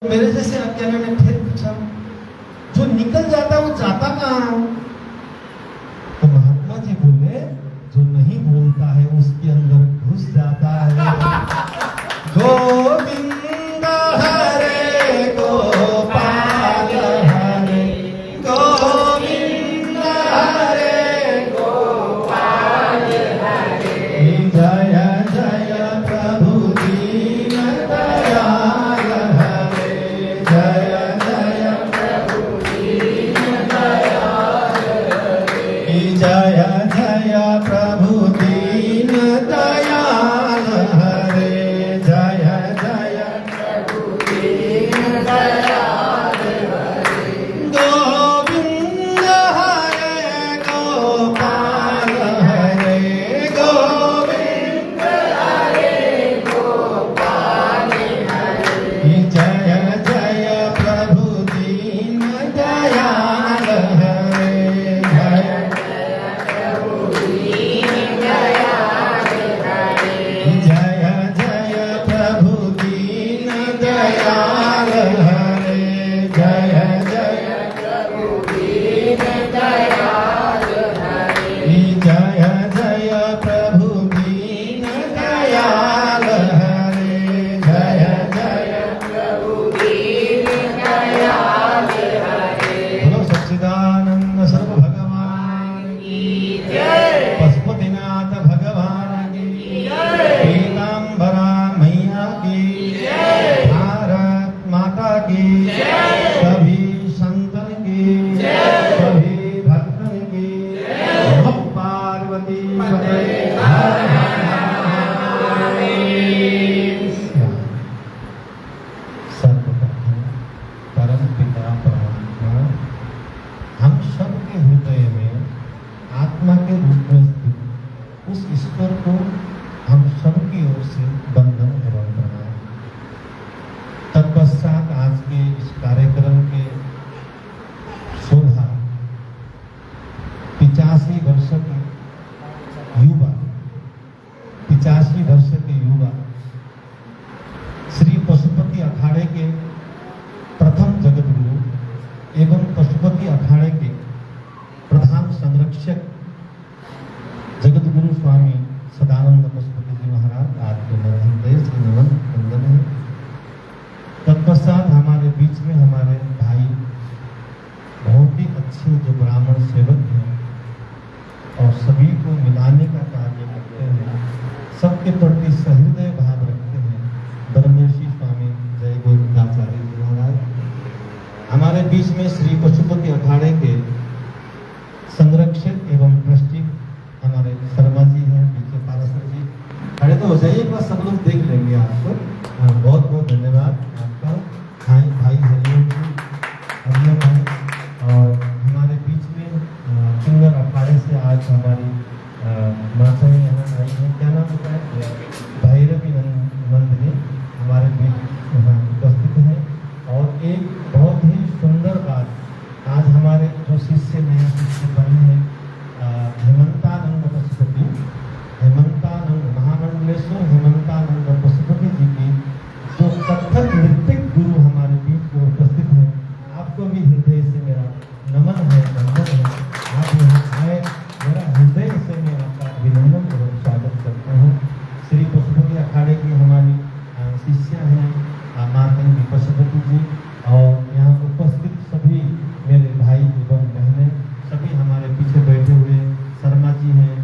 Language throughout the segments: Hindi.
मेरे जैसे अज्ञानी ने फिर पूछा, जो निकल जाता है वो जाता कहाँ? तो महात्मा जी बोले, जो नहीं बोलता है उसके अंदर घुस जाता है। गोविंद हरे गोपाल हरे, गोविंद हरे गोपाल हरे, जय जय प्रभु दीन दयाल हरे, जय जय प्रभु दीन दयाल हरे, जय जय प्रभु दीन दयाल हरे, जय जय प्रभु दीन दयाल हरे, गोविंद हरे गोपाल हरे, गोविंद हरे गोपाल हरे, जय जय प्रभु दीन दयाल हरे, जय जय प्रभु दीन दयाल हरे, जय जय प्रभु दीन दयाल हरे, जय जय प्रभु दीन दयाल हरे, जय जय प्रभु दीन दयाल हरे, जय जय प्रभु दीन दयाल हरे। बोलो सच्चिदानंद सर्व भगवान की जय, पशुपतिनाथ भगवान की जय, पीतांबरा मैया की जय, भारत माता की जय, सभी संतन की जय, सभी भक्तन की जय, नमः पार्वती पते हर हर महादेव। सर्वप्रथम परम पिता परमात्मा हम सबके हृदय में आत्मा के रूप में स्थित उस ईश्वर को हम सबकी ओर से वंदन एवं प्रणाम। तत्पश्चात आज के इस कार्यक्रम के शोभा 85 वर्ष के युवा 85 वर्ष के युवा श्री पशुपति अखाड़े के प्रथम जगत गुरु एवं पशुपति अखाड़े के प्रधान संरक्षक जगत गुरु स्वामी सदानंद पशुपति जी महाराज आपके हृदय से नमन वंदन है। तत्पश्चात हमारे बीच में हमारे भाई बहुत ही अच्छे जो ब्राह्मण सेवक हैं और सभी को मिलाने का कार्य करते हैं, सबके प्रति सहृदय भाव रखते हैं, धर्मेशी स्वामी जय गोविंदाचार्य जी महाराज। हमारे बीच में श्री पशुपति अखाड़े के संरक्षक एवं ट्रस्टी हमारे शर्मा जी हैं, पीछे पारसर जी खड़े तो हो जाइए, एक बार सब लोग देख लेंगे आपको। बहुत बहुत धन्यवाद आपका भाई हरिओम जी, हरिओम भाई। और हमारे बीच में किंगर अखाड़े से आज हमारी माता यहाँ आई है, क्या नाम होता है, भैरवी नंदिनी हमारे बीच यहाँ उपस्थित है। और एक बहुत ही सुंदर बात, आज हमारे जो शिष्य नया शिष्य बने हैं हेमंतानंद पशुपति, हेमंतानंद महामंडलेश्वर हेमंतानंद पशुपति जी की जो कथक नृत्यक गुरु हमारे बीच में उपस्थित है, आपको भी हृदय से मेरा नमन है, वंदन है। आप यहाँ आए, मेरा हृदय से मैं आपका अभिनंदन एवं स्वागत करता हूँ। श्री पशुपति अखाड़े की हमारी शिष्या हैं मातंगी पशुपति जी, और यहाँ उपस्थित सभी मेरे भाई एवं बहनें, सभी हमारे पीछे बैठे हुए शर्मा जी हैं,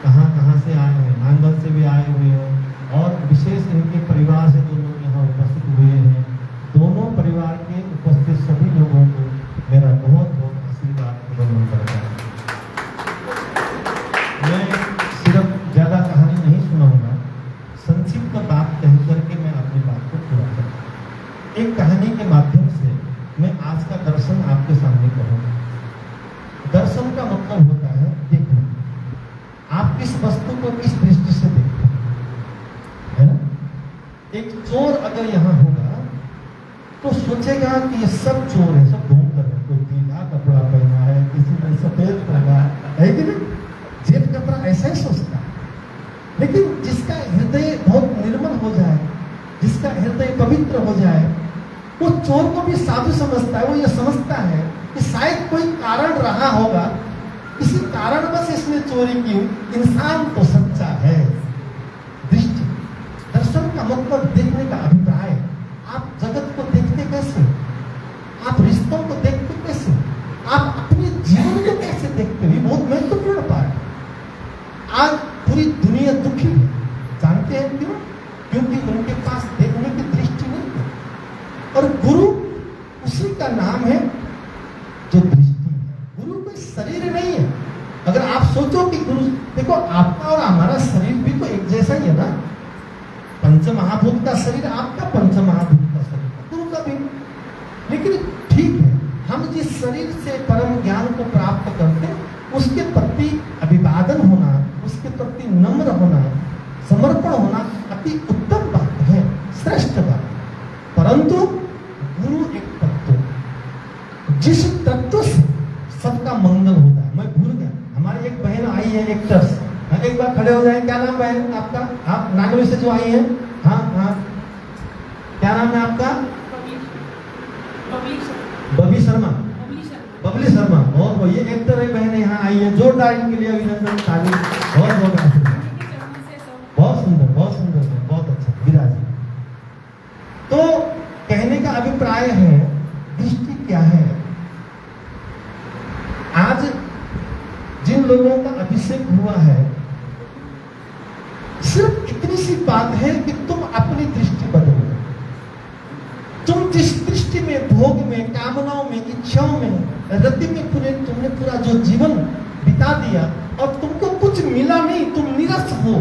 कहाँ से आए हैं, नांगल से भी आए हुए हैं, और विशेष इनके परिवार से जो लोग यहाँ उपस्थित हुए हैं, दोनों परिवार के उपस्थित सभी लोगों को मेरा बहुत बहुत आशीर्वाद एवं करता है। मैं सिर्फ ज्यादा कहानी नहीं सुनाऊंगा, संक्षिप्त बात कह करके मैं अपनी बात को पूरा करूँ। एक कहानी के माध्यम से मैं आज का दर्शन आपके सामने करूँगा। दर्शन का मतलब होता है देखना, आप किस वस्तु को किस दृष्टि से देखते हैं, है ना। एक चोर अगर यहाँ होगा तो सोचेगा कि ये सब चोर है, सब घूम कर कोई पीला कपड़ा पहना है, किसी ने सफेद पहना है कि नहीं, जेब कपड़ा ऐसा ही सोचता है। लेकिन जिसका हृदय बहुत निर्मल हो जाए, जिसका हृदय पवित्र हो जाए, वो चोर को भी साधु समझता है। वो ये समझता है कि शायद कोई कारण रहा होगा, इसी कारणवश इसने चोरी की। इंसान तो सच्चा है। दृष्टि, दर्शन का मतलब देखने का अभिप्राय। आप जगत को देखते कैसे? आप रिश्तों को देखते कैसे? आप अपने जीवन को कैसे देखते हो? ये बहुत महत्वपूर्ण बात है। आज पूरी दुनिया दुखी है, जानते हैं क्यों? क्योंकि उनके पास देखने की दृष्टि नहीं है। और गुरु उसी का नाम है जो दृष्टि है। गुरु कोई शरीर नहीं है। अगर आप सोचो कि गुरु, देखो आपका और हमारा शरीर भी तो एक जैसा ही है ना। पंच महाभूत का शरीर आपका, पंच महाभूत का शरीर गुरु का भी। लेकिन ठीक है, हम जिस शरीर से परम ज्ञान को प्राप्त करते हैं, उसके प्रति अभिवादन होना, उसके प्रति नम्र होना, समर्पण होना अति उत्तम बात है, श्रेष्ठ बात। परंतु गुरु एक तत्व, जिस तत्व से सबका मंगल होता है। मैं भूल गया, हमारी एक बहन आई है एक्टर्स, एक बार खड़े हो जाए। क्या नाम बहन आपका? आप नागरी से जो आई है? हाँ हाँ, क्या नाम है आपका? बबी शर्मा। बबली शर्मा, बहुत ये एक्टर है बहन यहाँ आई है। जोरदार इनके लिए अभिनंदन, ताली। बहुत बहुत बहुत सुंदर, बहुत सुंदर, बहुत अच्छा विराज। तो कहने का अभिप्राय है, दृष्टि क्या है? आज जिन लोगों का अभिषेक हुआ है, सिर्फ इतनी सी बात है कि तुम अपनी दृष्टि बदलो। तुम जिस दृष्टि में, भोग में, कामनाओं में, इच्छाओं में, रति में तुमने पूरा जो जीवन बिता दिया और तुमको कुछ मिला नहीं, तुम निरस हो,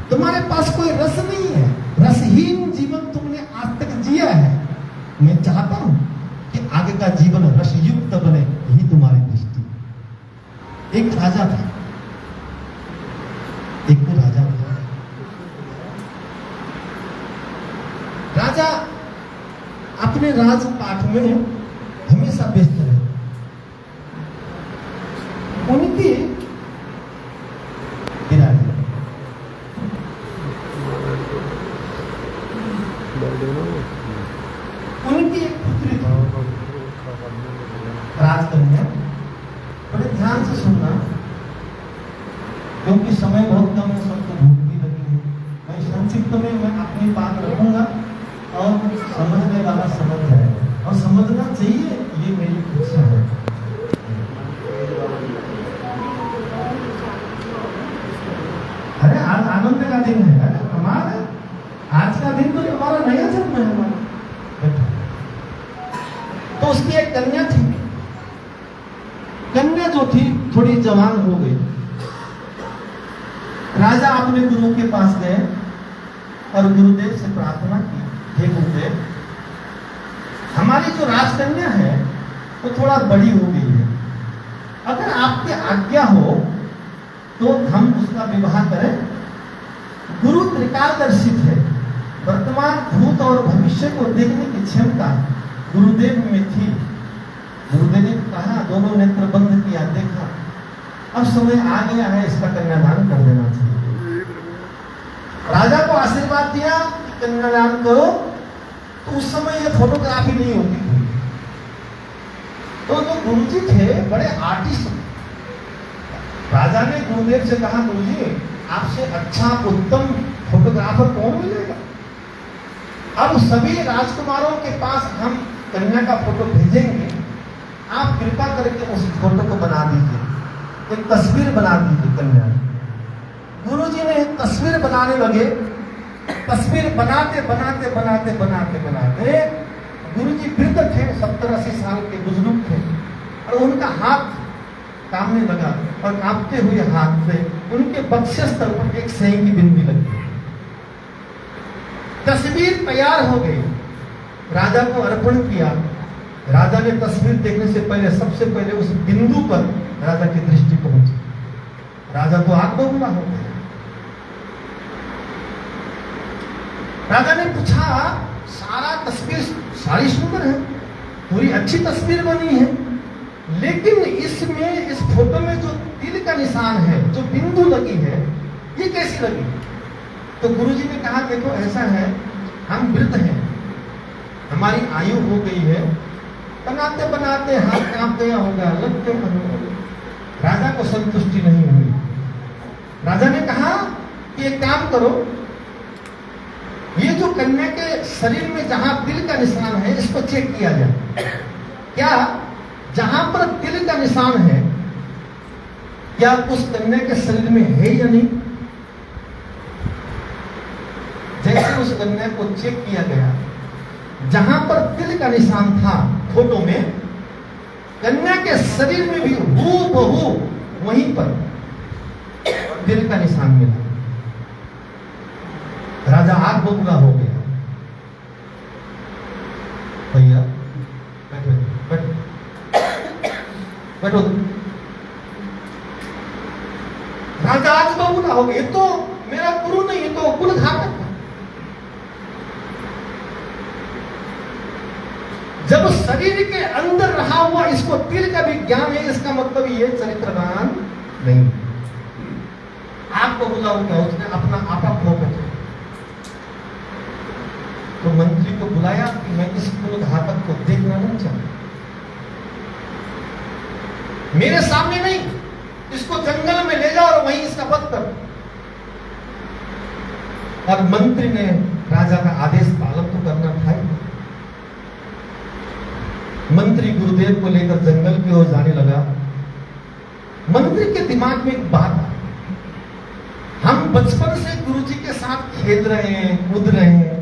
तुम्हारे पास कोई रस नहीं है, रसहीन जीवन तुमने आज तक जिया है। मैं चाहता हूं कि आगे का जीवन रसयुक्त बने। यही तुम्हारी दृष्टि। एक राजा था, एक राजा था। राजा अपने राजपाठ में हमेशा व्यस्त रहे। उनकी उनकी एक पुत्री थी, राजकन्या। बड़े ध्यान से सुनना, क्योंकि समय बहुत कम है, सबको भूख भी लगी है। मैं संक्षिप्त में मैं अपनी बात रखूंगा और समझने वाला समझ जाएगा, और समझना चाहिए, ये मेरी इच्छा है। अरे आज आनंद का दिन है, हमारा आज का दिन तो हमारा नया जन्म है हमारा। तो उसकी एक कन्या थी। कन्या जो थी थोड़ी जवान हो गई। राजा अपने गुरु के पास गए और गुरुदेव से प्रार्थना की, हे गुरुदेव, हमारी जो राजकन्या है वो थोड़ा बड़ी हो गई है, अगर आपकी आज्ञा हो तो हम उसका विवाह करें। गुरु त्रिकालदर्शित है, वर्तमान, भूत और भविष्य को देखने की क्षमता गुरुदेव में थी। गुरुदेव ने कहा, दोनों नेत्र बंद किया, देखा अब समय आ गया है, इसका कन्यादान कर देना चाहिए। राजा को आशीर्वाद दिया कि कन्यादान करो। तो उस समय ये फोटोग्राफी नहीं होती थी। तो जो गुरुजी थे बड़े आर्टिस्ट। राजा ने गुरुदेव से कहा, गुरुजी आपसे अच्छा उत्तम फोटोग्राफर कौन मिलेगा? अब सभी राजकुमारों के पास हम कन्या का फोटो भेजेंगे, आप कृपा करके उस फोटो को बना दीजिए, एक तस्वीर बना दीजिए कन्या। गुरुजी ने एक तस्वीर बनाने लगे। तस्वीर बनाते बनाते बनाते बनाते बनाते गुरुजी वृद्ध थे, 70-80 साल के बुजुर्ग थे, और उनका हाथ कांपने लगा, और कांपते हुए हाथ से उनके वक्षस्थल पर एक स्नेह की बिंदी लगी। तस्वीर तैयार हो गई, राजा को अर्पण किया। राजा ने तस्वीर देखने से पहले सबसे पहले उस बिंदु पर राजा की दृष्टि पहुंची। राजा तो आग बबूला हो गया। राजा ने पूछा, सारा तस्वीर सारी सुंदर है, पूरी अच्छी तस्वीर बनी है, लेकिन इसमें, इस फोटो में जो तिल का निशान है, जो बिंदु लगी है, ये कैसी लगी? तो गुरुजी ने कहा, देखो ऐसा है, हम वृद्ध हैं, हमारी आयु हो गई है, बनाते बनाते हाथ कांप गया होगा, लग गया होगा। राजा को संतुष्टि नहीं हुई। राजा ने कहा कि एक काम करो, ये जो कन्या के शरीर में जहां तिल का निशान है इसको चेक किया जाए। क्या जहां पर तिल का निशान है क्या उस कन्या के शरीर में है या नहीं? जैसे उस कन्या को चेक किया गया, जहां पर तिल का निशान था फोटो में, कन्या के शरीर में भी हूबहू वहीं पर तिल का निशान मिला। राजा आग बबूला हो गया। भैया बैठो बैठो बैठो। राजा आग बबूला हो गया, ये तो मेरा गुरु नहीं, ये तो कुल घातक है। जब शरीर के अंदर रहा हुआ इसको तिल का भी ज्ञान है, इसका मतलब ये चरित्रवान नहीं। आपको बुला होगा, उसने अपना आपा खो कर तो मंत्री को बुलाया कि मैं इस कुल घातक को देखना नहीं चाहता, मेरे सामने नहीं, इसको जंगल में ले जाओ और वहीं इसका वध कर। और मंत्री ने राजा का आदेश पालन तो करना था। मंत्री गुरुदेव को लेकर जंगल की ओर जाने लगा। मंत्री के दिमाग में एक बात आई, हम बचपन से गुरुजी के साथ खेल रहे हैं, कूद रहे हैं,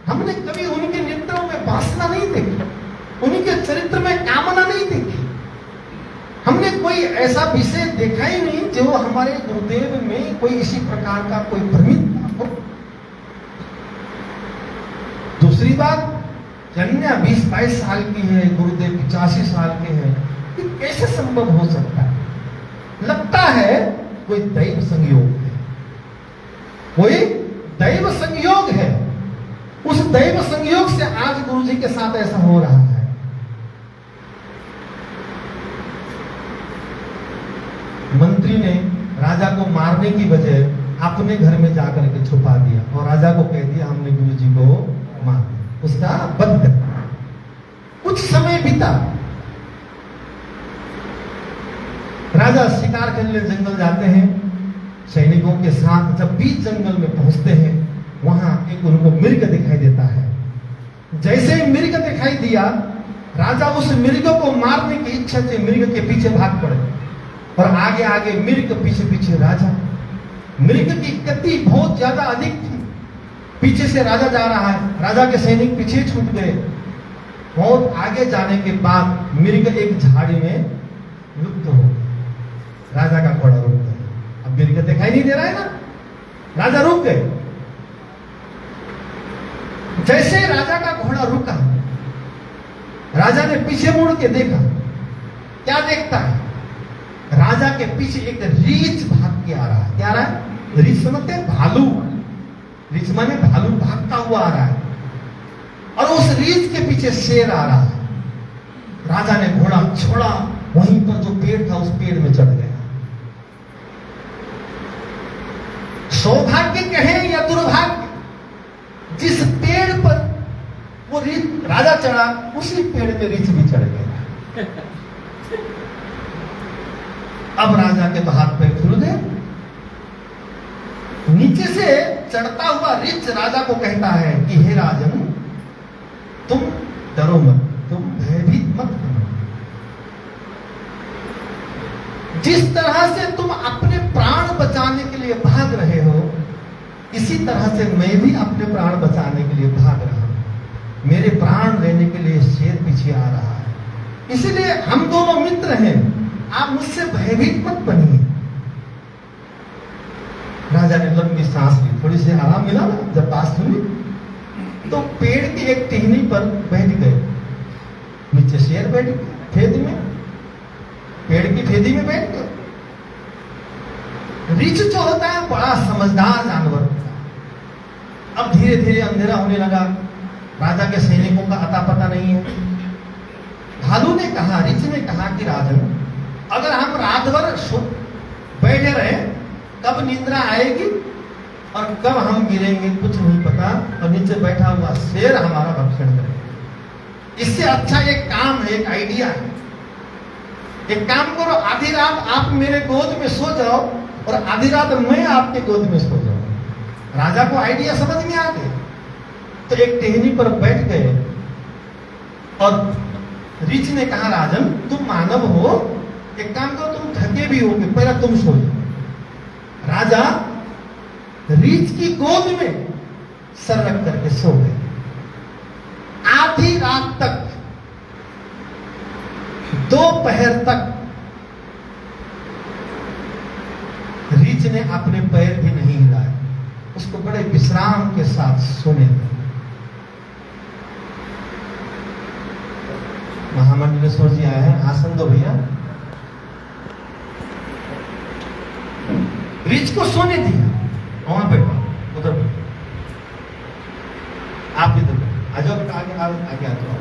हमने कभी उनके नेत्रों में वासना नहीं देखी, उनके चरित्र में कामना नहीं देखी, हमने कोई ऐसा विषय देखा ही नहीं जो हमारे गुरुदेव में कोई इसी प्रकार का कोई भ्रमित हो। दूसरी बात, कन्या 20-22 साल की है, गुरुदेव 85 साल के हैं, ये कैसे संभव हो सकता है? लगता है कोई दैव संयोग है, कोई दैव संयोग है। उस दैव संयोग से आज गुरुजी के साथ ऐसा हो रहा है। मंत्री ने राजा को मारने की बजाय अपने घर में जाकर के छुपा दिया और राजा को कह दिया हमने गुरुजी को मार, उसका वध कर। कुछ समय बीता, राजा शिकार करने जंगल जाते हैं सैनिकों के साथ। जब बीच जंगल में पहुंचते हैं, वहां एक उनको मिर्ग दिखाई देता है। जैसे ही मिर्ग दिखाई दिया, राजा उस मिर्ग को मारने की इच्छा से मिर्ग के पीछे भाग पड़े और आगे आगे मिर्ग पीछे पीछे राजा। मिर्ग की गति बहुत ज्यादा अधिक थी, पीछे से राजा जा रहा है, राजा के सैनिक पीछे छूट गए। बहुत आगे जाने के बाद मिर्ग एक झाड़ी में लुप्त हो गया। राजा का घोड़ा रुक गया। अब मिर्ग दिखाई नहीं दे रहा है ना, राजा रुक गए। जैसे राजा का घोड़ा रुका, राजा ने पीछे मुड़ के देखा। क्या देखता है? राजा के पीछे एक रीछ भाग के आ रहा है। क्या आ रहा है? रीछ समझते हैं? भालू। रीछ माने भालू भागता हुआ आ रहा है और उस रीछ के पीछे शेर आ रहा है। राजा ने घोड़ा छोड़ा, वहीं पर जो पेड़ था उस पेड़ में चढ़ गया। सौभाग्य कहें या दुर्भाग्य, जिस पेड़ पर वो राजा चढ़ा उसी पेड़ में रीछ भी चढ़ गया। अब राजा के तो हाथ पैर खुल गए। नीचे से चढ़ता हुआ रीछ राजा को कहता है कि हे राजन, तुम डरो मत, तुम भयभीत मत बनो। जिस तरह से तुम अपने प्राण बचाने के लिए भाग रहे हो, इसी तरह से मैं भी अपने प्राण बचाने के लिए भाग रहा हूं। मेरे प्राण लेने के लिए शेर पीछे आ रहा है, इसलिए हम दोनों मित्र हैं, आप मुझसे भयभीत मत बनिए। राजा ने लंबी सांस ली, थोड़ी सी आराम मिला ना जब बात सुनी, तो पेड़ की एक टहनी पर बैठ गए। नीचे शेर बैठ गए फेद में, पेड़ की फेदी में बैठ गए। रीछ जो होता है बड़ा समझदार जानवर होता है। अब धीरे धीरे अंधेरा होने लगा, राजा के सैनिकों का अता पता नहीं है। भालू ने कहा, रीछ ने कहा कि राजन, अगर हम रात भर बैठे रहे कब निद्रा आएगी? और कब हम गिरेंगे कुछ नहीं पता, और नीचे बैठा हुआ शेर हमारा भक्षण करेगा। इससे अच्छा एक काम है, एक आइडिया है। एक काम करो, आधी रात आप मेरे गोद में सो जाओ और आधी रात मैं आपके गोद में सो जाऊं। राजा को आइडिया समझ में आ गया, तो एक टहनी पर बैठ गए और रीछ ने कहा, राजन तुम मानव हो, एक काम करो, तुम थके भी होगे, पहले तुम सो जाओ। राजा रीछ की गोद में सर रख करके सो गए। आधी रात तक, दोपहर तक रीछ ने अपने पैर भी नहीं हिलाए, उसको बड़े विश्राम के साथ सोने दिया। महामंडलेश्वर जी आए हैं, आसन दो भैया। रीछ को सोने दिया, वहां बैठो, उधर बैठो, आप इधर बैठो, आ जाओ, आगे आगे आ जाओ।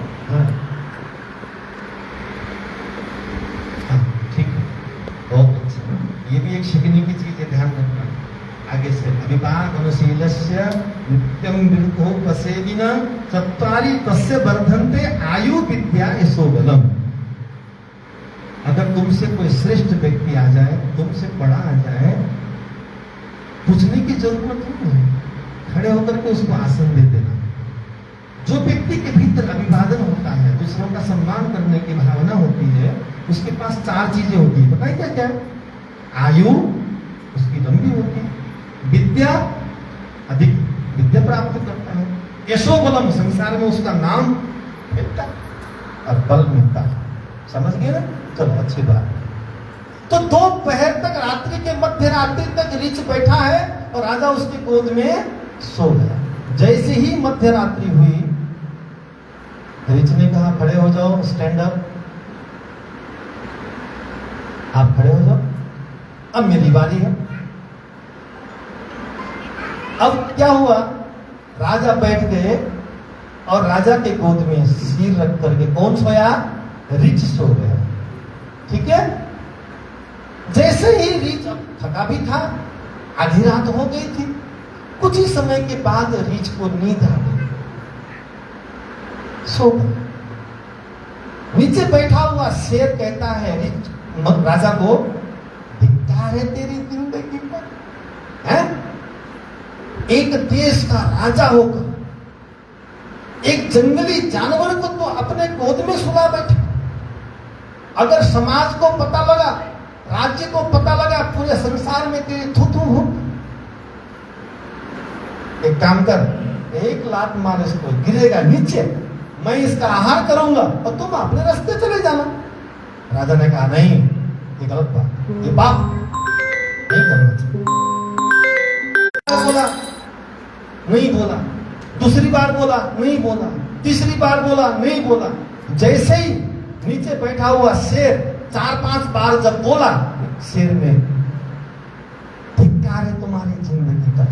हाँ ठीक है, बहुत अच्छा। ये भी एक शिकनी की चीज है, ध्यान रखना। आगे से अभिपाकनशीलस्य नित्यं विरुद्धोपसेविना चत्वारि तस्य वर्धन्ते आयु विद्या यशोबलम। अगर तुमसे कोई श्रेष्ठ व्यक्ति आ जाए, तुमसे बड़ा आ जाए, पूछने की जरूरत नहीं है, खड़े होकर के उसको आसन दे देना। जो व्यक्ति के भीतर अभिवादन होता है, दूसरों का सम्मान करने की भावना होती है, उसके पास चार चीजें होती है, पता है क्या क्या है? आयु उसकी लंबी होती है, विद्या अधिक विद्या प्राप्त करता है, यशोबलम संसार में उसका नाम मिलता है, और बल मिलता है। समझ गए ना? चलो अच्छी बात। तो दोपहर तक, रात्रि के मध्य रात्रि तक रीछ बैठा है और राजा उसकी गोद में सो गया। जैसे ही मध्य रात्रि हुई, रीछ ने कहा, खड़े हो जाओ, स्टैंड अप, आप खड़े हो जाओ, अब मेरी बारी है। अब क्या हुआ, राजा बैठ गए और राजा के गोद में सिर रख करके कौन सोया? रीछ सो गया। ठीक है, जैसे ही रीछ थका भी था, आधी रात हो गई थी, कुछ ही समय के बाद रीछ को नींद आ गई, सो गया। नीचे बैठा हुआ शेर कहता है राजा को, धिक्कार है तेरी जिंदगी पर, है? एक देश का राजा होकर एक जंगली जानवर को तो अपने गोद में सुला बैठा। अगर समाज को पता लगा, राज्य को पता लगा, पूरे संसार में तेरी थू हो। एक काम कर, एक लात मार इसको, गिरेगा नीचे, मैं इसका आहार करूंगा और तुम अपने रास्ते चले जाना। राजा ने कहा, नहीं, ये गलत बात, ये बात नहीं करना चाहिए। बोला, नहीं बोला, दूसरी बार बोला, नहीं बोला, तीसरी बार बोला, नहीं बोला। जैसे ही नीचे बैठा हुआ शेर 4-5 बार जब बोला, शेर ने, धिक्कार है तुम्हारी जिंदगी का,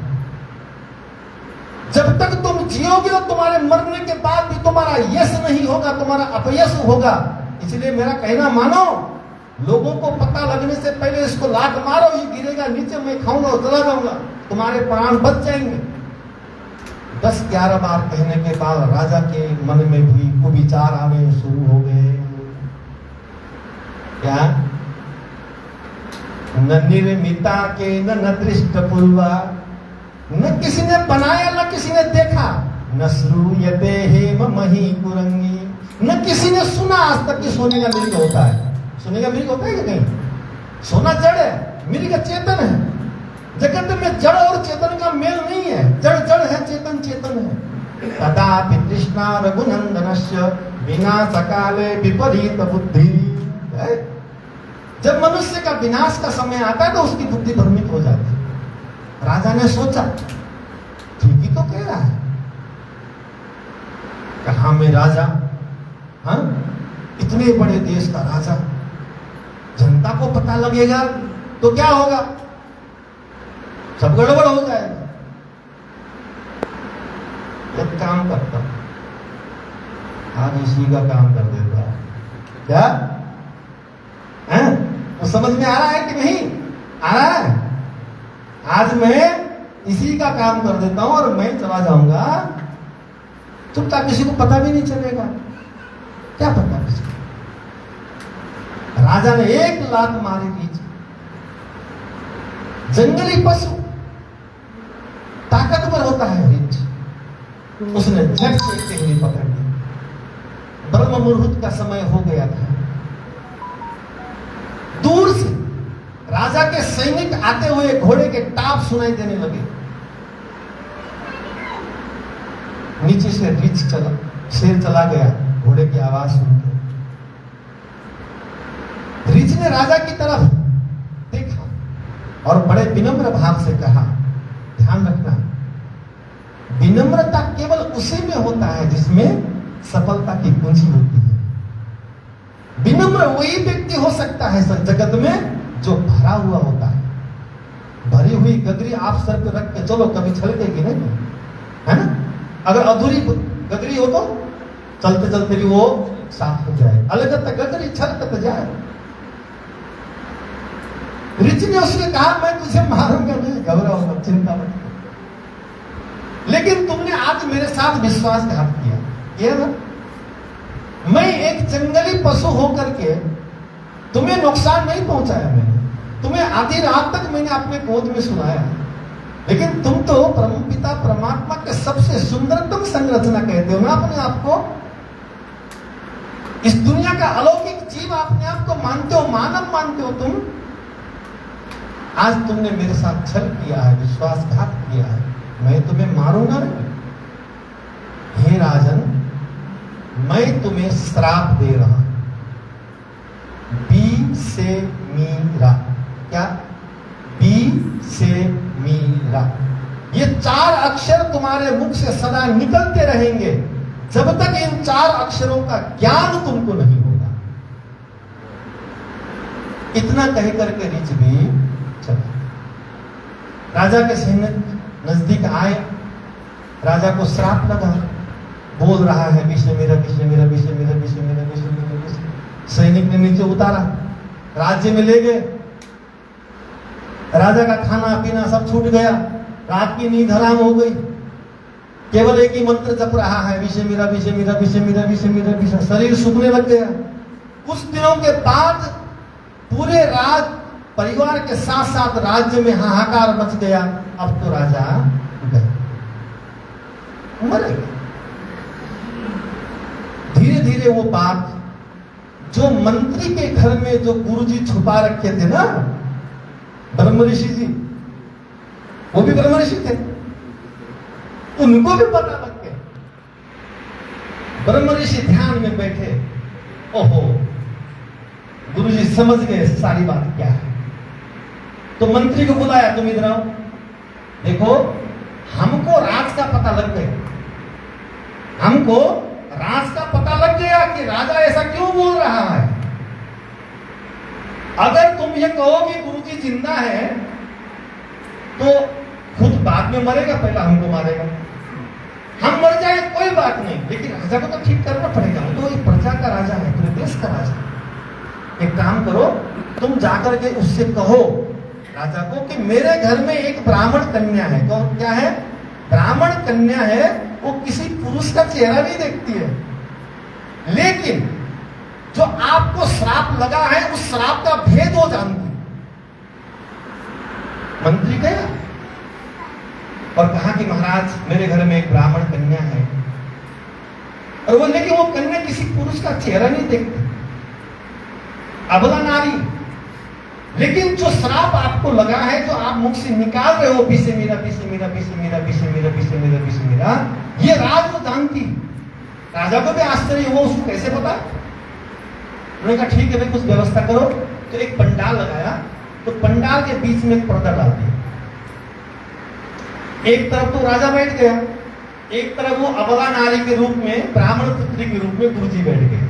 जब तक तुम जियोगे और तुम्हारे मरने के बाद भी तुम्हारा यश नहीं होगा, तुम्हारा अपयश होगा। इसलिए मेरा कहना मानो, लोगों को पता लगने से पहले इसको लात मारो, ये गिरेगा नीचे, मैं खाऊंगा और चला जाऊंगा, तुम्हारे प्राण बच जाएंगे। 10-11 बार कहने के बाद राजा के मन में भी कुविचार आने शुरू हो गए। क्या? न निर्मिता के न दृष्ट पूर्वा, न किसी ने बनाया न किसी ने देखा, न श्रूयते हेम मही कुरंगी, न किसी ने सुना आज तक कि सोने का मृग होता है। सोने का मृग होता है कि नहीं? सोना जड़ है, मृग चेतन है। जगत में जड़ और चेतन का मेल नहीं है, जड़ जड़ है, चेतन चेतन है। तदापि तृष्णा रघुनंदनस्य विनाश काले विपरीत बुद्धि। जब मनुष्य का विनाश का समय आता है तो उसकी बुद्धि भ्रमित हो जाती है। राजा ने सोचा, ठीक ही तो कह रहा है, कहा मैं राजा, हाँ, इतने बड़े देश का राजा, जनता को पता लगेगा तो क्या होगा? सब गड़बड़ हो जाएगा। एक काम करता, आज इसी का काम कर देता। क्या है? तो समझ में आ रहा है कि नहीं आ रहा है? आज मैं इसी का काम कर देता हूं और मैं चला जाऊंगा, चुपचाप, किसी को पता भी नहीं चलेगा। क्या पता किसी को? राजा ने 1 लात मारी रीछ। जंगली पशु ताकतवर होता है रीछ, उसने झट से एक टेहनी पकड़ ली। ब्रह्म मुहूर्त का समय हो गया था। दूर से राजा के सैनिक आते हुए घोड़े के टाप सुनाई देने लगे। नीचे से रीछ चला, शेर चला गया घोड़े की आवाज सुनकर। रीछ ने राजा की तरफ देखा और बड़े विनम्र भाव से कहा, ध्यान रखना, विनम्रता केवल उसी में होता है जिसमें सफलता की कुंजी होती है। विनम्र वही व्यक्ति हो सकता है सर जगत में जो भरा हुआ होता है। भरी हुई गगरी आप सर पे रख के चलो, कभी छलकेगी नहीं, है ना? अगर अधूरी गगरी हो तो चलते चलते भी वो साफ हो जाए, अलगत गगरी छलकत जाए। ऋच ने उसने कहा, मैं तुझे मारूंगा नहीं, घबराओ मत, चिंता मत, लेकिन तुमने आज मेरे साथ विश्वासघात किया, ये ना? मैं एक जंगली पशु होकर के तुम्हें नुकसान नहीं पहुंचाया, मैंने तुम्हें आधी रात तक मैंने अपने गोद में सुलाया, लेकिन तुम तो परमपिता परमात्मा के सबसे सुंदरतम संरचना कहते हो ना अपने आप को। इस दुनिया का अलौकिक जीव अपने आप को मानते हो, मानव मानते हो तुम। आज तुमने मेरे साथ छल किया है, विश्वासघात किया है, मैं तुम्हें मारूंगा नहीं। हे राजन, मैं तुम्हें श्राप दे रहा हूं, बी से मीरा। क्या? बी से मीरा। ये 4 अक्षर तुम्हारे मुख से सदा निकलते रहेंगे जब तक इन 4 अक्षरों का ज्ञान तुमको नहीं होगा। इतना कह करके ऋच भी चला। राजा के सैनिक नजदीक आए, राजा को श्राप लगा, बोल रहा है विषय मेरा, विषय मेरा, विषय मेरा, विषय मेरा, विषय मेरा, विषय। सैनिक ने नीचे उतारा, राज्य में ले गए। राजा का खाना पीना सब छूट गया, रात की नींद हराम हो गई, केवल एक ही मंत्र जप रहा है, विषय मेरा, विषय मेरा, विषय मेरा, विषय मेरा, विषय। शरीर सूखने लग गया। कुछ दिनों के बाद पूरे राज परिवार के साथ साथ राज्य में हाहाकार मच गया। अब तो राजा गए, मर गए। धीरे धीरे वो बात जो मंत्री के घर में जो गुरुजी छुपा रखे थे ना, ब्रह्म ऋषि जी, वो भी ब्रह्म ऋषि थे, उनको भी पता लग गया। ब्रह्म ऋषि ध्यान में बैठे, ओहो, गुरुजी समझ गए सारी बात क्या है। तो मंत्री को बुलाया, तुम इधर आओ, देखो हमको राज का पता लग गया, हमको राज का पता लग गया कि राजा ऐसा क्यों बोल रहा है। अगर तुम ये कहो कि गुरुजी जिंदा है तो खुद बाद में मरेगा, पहला हमको मारेगा। हम मर जाए कोई बात नहीं, लेकिन राजा को तो ठीक करना पड़ेगा, तो ये प्रजा का राजा है, पूरे देश का राजा। एक काम करो, तुम जाकर के उससे कहो राजा को कि मेरे घर में एक ब्राह्मण कन्या है। तो क्या है? ब्राह्मण कन्या है, वो किसी पुरुष का चेहरा नहीं देखती है, लेकिन जो आपको श्राप लगा है उस श्राप का भेद वो जानती। मंत्री गया और कहा कि महाराज मेरे घर में एक ब्राह्मण कन्या है, और वो लेकिन वो कन्या किसी पुरुष का चेहरा नहीं देखती, अबला नारी, लेकिन जो श्राप आपको लगा है, जो आप मुख से निकाल रहे हो, विषय मेरा, विषय मेरा, विषय मेरा, विषय मेरा, विषय मेरा, विषय मेरा, ये राज वो जानती। राजा को भी आश्चर्य हुआ, उसको कैसे पता? उन्होंने कहा ठीक है भाई, कुछ व्यवस्था करो। तो एक पंडाल लगाया, तो पंडाल के बीच में एक पर्दा डाल दिया। एक तरफ तो राजा बैठ गया, एक तरफ वो अबला नारी के रूप में, ब्राह्मण पुत्री के रूप में गुरुजी बैठ गए।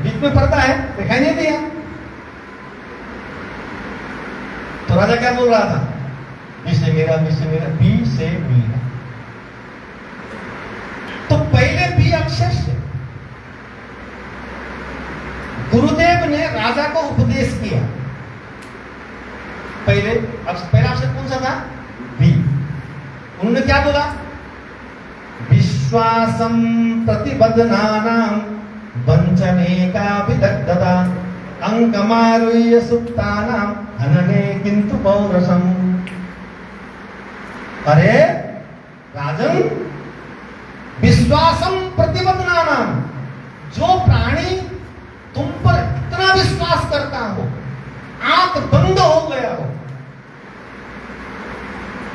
बीच में पर्दा है, दिखाई नहीं दिया। तो राजा क्या बोल रहा था? विषय मेरा, विषय मेरा, बी से मीरा। तो पहले बी अक्षर से गुरुदेव ने राजा को उपदेश किया। पहला अक्षर कौन सा था? बी। उन्होंने क्या बोला? विश्वासं प्रतिबद्धनानां वंचनेका विदग्धता अंकमारुह्य सुप्तानां हनने किंतु पौरुषम। अरे राजन, विश्वासम प्रतिबद्धनानां, जो प्राणी तुम पर इतना विश्वास करता हो, आंख बंद हो गया हो,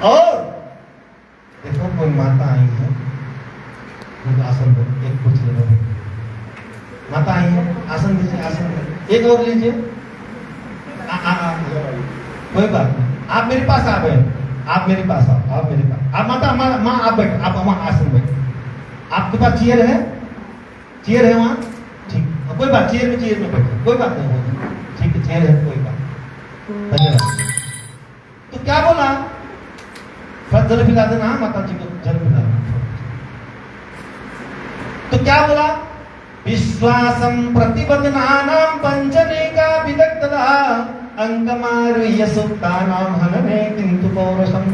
और देखो कोई माता आई है, आसन दो, एक कुर्सी ले लो, माता आई है, आसन दीजिए, आसन दीजिए, एक और लीजिए, कोई बात नहीं, आप मेरे पास आ गए, आप मेरे पास आओ, आप मेरे पास, आप माता, माँ आप बैठो, आप वहां आसन बैठो, आपके पास चेयर है, चेयर है वहां, ठीक, कोई बात, चेयर में बैठो, कोई बात नहीं, ठीक है, चेयर है, कोई बात, धन्यवाद। तो क्या बोला? जल पिला देना, माता जी को जल पिला देना। तो क्या बोला? विश्वासं प्रतिबद्धनानां पंचनेका विदग्धता अंकमारुह्य सुप्तानां हनने किंतु पौरुषम।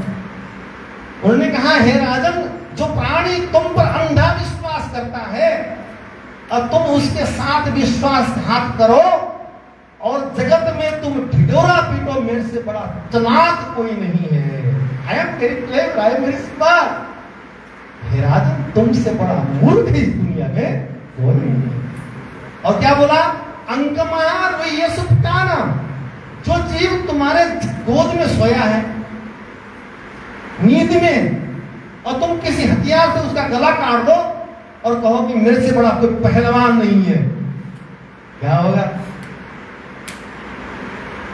उन्होंने कहा, हे राजन, जो प्राणी तुम पर अंधा विश्वास करता है और तुम उसके साथ विश्वासघात करो और जगत में तुम ढिढोरा पीटो, मेरे से बड़ा चालाक कोई नहीं है। I am very clever, I am very smart। हे राजन, तुमसे बड़ा मूर्ख इस दुनिया में कोई नहीं। और क्या बोला? अंकमारुह्य सुप्तानां, जो जीव तुम्हारे गोद में सोया है नींद में, और तुम किसी हथियार से उसका गला काट दो और कहो कि मेरे से बड़ा कोई पहलवान नहीं है, क्या होगा?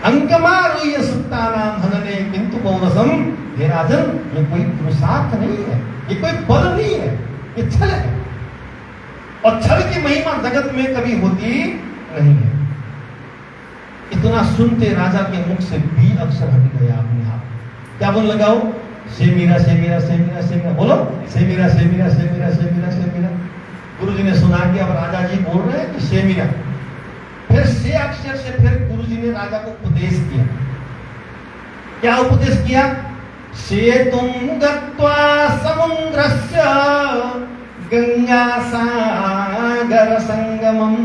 अंकमारुह्य सुप्तानां हनने किंतु पौरुषम। हे राजन, ये कोई पुरुषार्थ नहीं है, ये कोई बल नहीं है, ये छल है, और छल की महिमा जगत में कभी होती नहीं है। इतना सुनते राजा के मुख से बी अक्षर हट गया अपने आप। क्या बोल लगाओ? से मीरा, से मीरा, से मीरा, से मीरा, बोलो, से मीरा, से मीरा, से मीरा, से मीरा, से मीरा। गुरुजी ने सुना कि अब राजा जी बोल रहे हैं कि से मीरा। फिर से अक्षर से फिर गुरुजी ने राजा को उपदेश किया। क्या उपदेश किया? सेतुं गत्वा समुद्रस्य गंगा सागर संगमम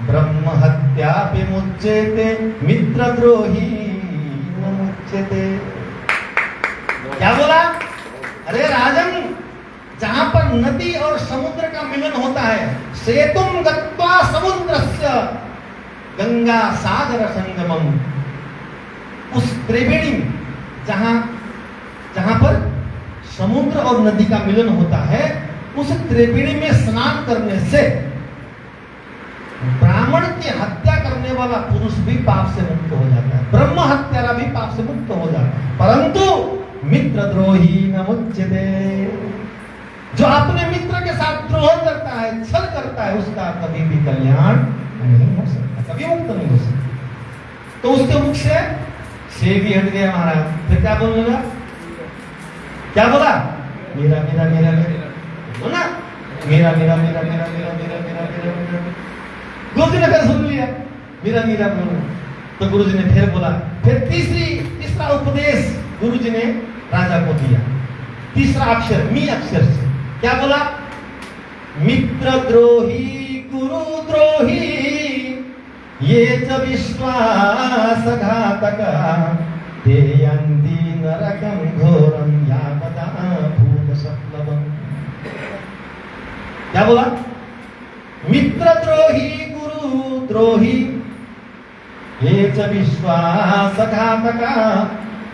ब्रह्महत्या विमुच्यते मित्रद्रोही न मुच्यते। क्या बोला? अरे राजन, जहां पर नदी और समुद्र का मिलन होता है, सेतुं गत्वा समुद्रस्य गंगा सागर संगमम, उस त्रिवेणी जहां पर समुद्र और नदी का मिलन होता है, उस त्रिवेणी में स्नान करने से ब्राह्मण की हत्या करने वाला पुरुष भी पाप से मुक्त हो जाता है, ब्रह्म हत्यारा भी पाप से मुक्त हो जाता है, परंतु मित्रद्रोही न मुच्यते। जो अपने मित्र के साथ द्रोह करता है, छल करता है, उसका कभी भी कल्याण नहीं हो सकता, कभी मुक्त नहीं हो सकता। तो उसके मुख से भी हट गया महाराज। फिर क्या बोलने लगा? क्या बोला? मेरा मेरा मेरा मेरा, बोला मेरा मेरा मेरा मेरा मेरा मेरा मेरा मेरा। गुरुजी ने फिर सुन लिया, मेरा मेरा बोलो। तो गुरुजी ने फिर बोला, फिर तीसरा उपदेश गुरुजी ने राजा को दिया, तीसरा अक्षर मी अक्षर से। क्या बोला? मित्रद्रोही गुरुद्रोही ये च विश्वासघातका ते यन्ति नरकं घोरं यावता भूतसप्लवम्। क्या बोला? मित्रद्रोही गुरुद्रोही ये च विश्वासघातका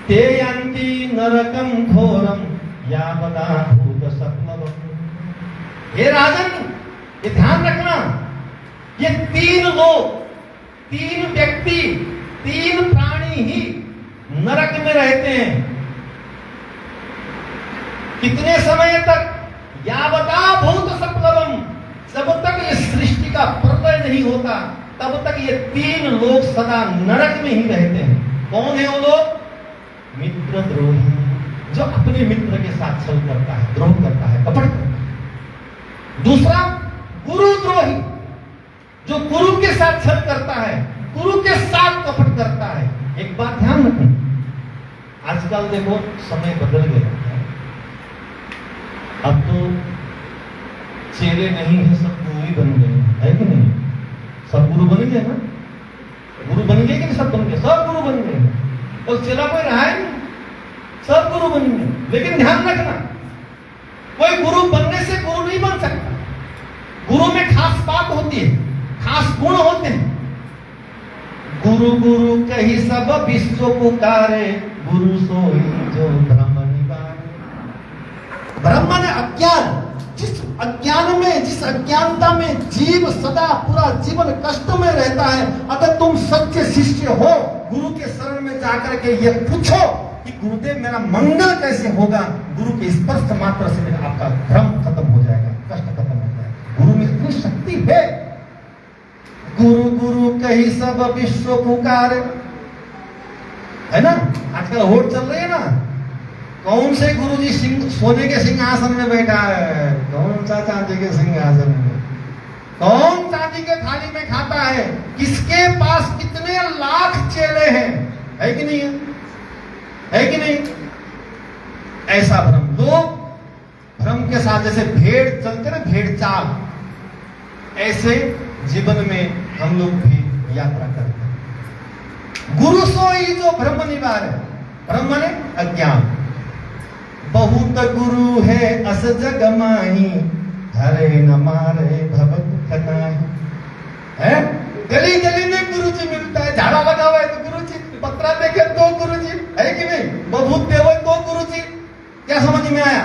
ते यन्ति नरकं घोरं यावता भूतसप्लवम्। हे राजन, ये ध्यान रखना, ये तीन लोग, तीन व्यक्ति, तीन प्राणी ही नरक में रहते हैं। कितने समय तक? यावता भूत सप्लवम, जब तक ये सृष्टि का प्रलय नहीं होता तब तक ये तीन लोग सदा नरक में ही रहते हैं। कौन है वो लोग? मित्रद्रोही, जो अपने मित्र के साथ छल करता है, द्रोह करता है, कपट करता है। दूसरा गुरुद्रोही, जो गुरु के साथ छल करता है, गुरु के साथ कपट करता है। एक बात ध्यान रखना, आजकल देखो समय बदल गया है, अब तो चेले नहीं है, सब गुरु ही बन गए, है कि नहीं? सब गुरु बन गए ना, गुरु बन गए कि नहीं? सब बन गए, सब गुरु बन गए, और चेला कोई रहा ही नहीं, सब गुरु बन गए। लेकिन ध्यान रखना, कोई गुरु बनने से गुरु नहीं बन सकता। गुरु में खास बात होती है, खास गुण होते हैं। गुरु गुरु कही सब विश्व पुकारे, गुरु सोई जो ब्रह्म निवारे। ब्रह्म ने अज्ञान, जिस अज्ञान में, जिस अज्ञानता में जीव सदा पूरा जीवन कष्ट में रहता है, अगर तुम सच्चे शिष्य हो, गुरु के शरण में जाकर के ये पूछो कि गुरुदेव मेरा मंगल कैसे होगा, गुरु के स्पर्श मात्र से आपका भ्रम खत्म हो जाएगा, कष्ट खत्म हो जाएगा। गुरु में इतनी शक्ति है। गुरु गुरु कही सब विश्व पुकारे, है ना? आजकल होड़ चल रही है ना, कौन से गुरु जी सोने के सिंहासन में बैठा है, कौन सा चांदी के सिंहासन में, कौन चांदी के थाली में खाता है, किसके पास कितने लाख चेले हैं, है कि नहीं है कि नहीं? ऐसा भ्रम, लोग भ्रम के साथ जैसे भेड़ चलते ना, भेड़ चाल, ऐसे जीवन में हम लोग भी यात्रा करते हैं। गुरु सोई जो ब्रह्म निवार है, ब्रह्म ने अज्ञान। बहुत गुरु है अस जग माही, हरे न मारे भव दुख नाही। है गली गली में गुरु जी मिलता है, झाड़ा लगा हुआ है तो गुरु जी, पत्रा देखे तो गुरु जी, है कि नहीं? बहुत देव तो गुरु जी। क्या समझ में आया?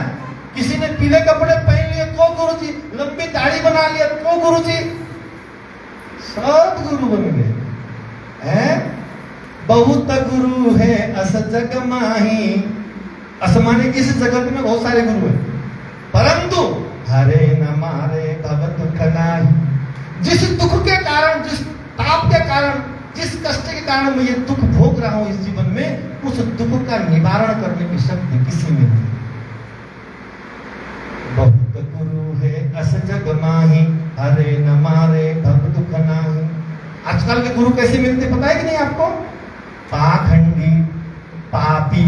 किसी ने पीले कपड़े पहन लिए तो गुरु जी, लंबी दाढ़ी बना लिया तो गुरु जी, सब गुरु बन गए हैं। बहुत गुरु है अस जग माही, असमाने इस जगत में बहुत सारे गुरु हैं, परंतु हरे न मारे भव दुख नाही। जिस दुख के कारण, जिस ताप के कारण, जिस कष्ट के कारण मैं ये दुख भोग रहा हूं इस जीवन में, उस दुख का निवारण करने की शक्ति किसी में नहीं। बहुत गुरु है अस जग माही, हरे न मारे भव दुख नाही। आजकल के गुरु कैसे मिलते पता है कि नहीं आपको? पाखंडी, पापी,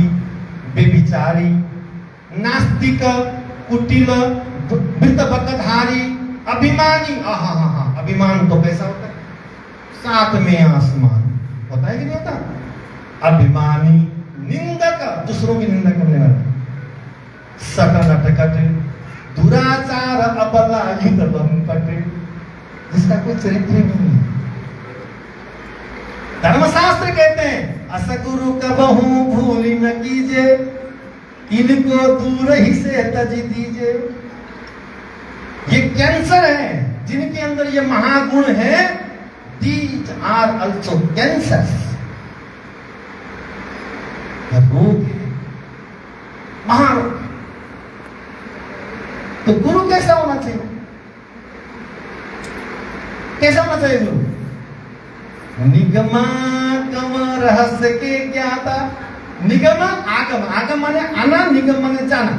बेविचारी, नास्तिक, कुटिल, वृत्तबद्धधारी, अभिमानी। अभिमान तो कैसा होता है? साथ में आसमान होता है कि नहीं होता? अभिमानी, निंदक, दूसरों की निंदा करने वाला, सकल अटकट, दुराचार, अबला, युद्ध बंकट, जिसका कोई चरित्र नहीं है। धर्मशास्त्र कहते हैं असगुरु कबहू भूल न कीजिए, इनको दूर ही से तज दीजिए। ये कैंसर है, जिनके अंदर ये महागुण है, दीज आर अल्सो कैंसर, रोग है, महारोग। तो गुरु कैसा होना चाहिए? कैसा होना चाहिए गुरु? निगमागम रहस्य के ज्ञाता। निगम आगम, आगम माने आना, निगम माने जाना,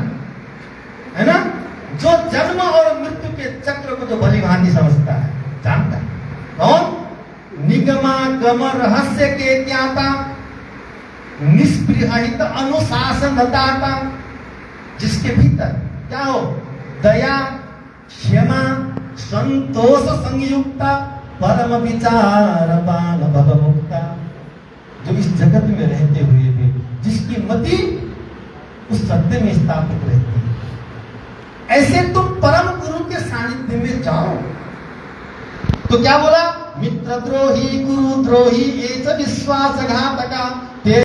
है ना? जो जन्म और मृत्यु के चक्र को तो भली भांति समझता है, जानता है। कौन? निगमागम रहस्य के ज्ञाता, निष्पृहित अनुशासन दाता, जिसके भीतर क्या हो? दया, क्षमा, संतोष संयुक्ता, परम विचार बाल भव मुक्ता। जो इस जगत में रहते हुए भी जिसकी मति उस सत्य में स्थापित रहती है, ऐसे तुम परम गुरु के सानिध्य में जाओ। तो क्या बोला? मित्र द्रोही, गुरु द्रोही, ये सब विश्वासघातका।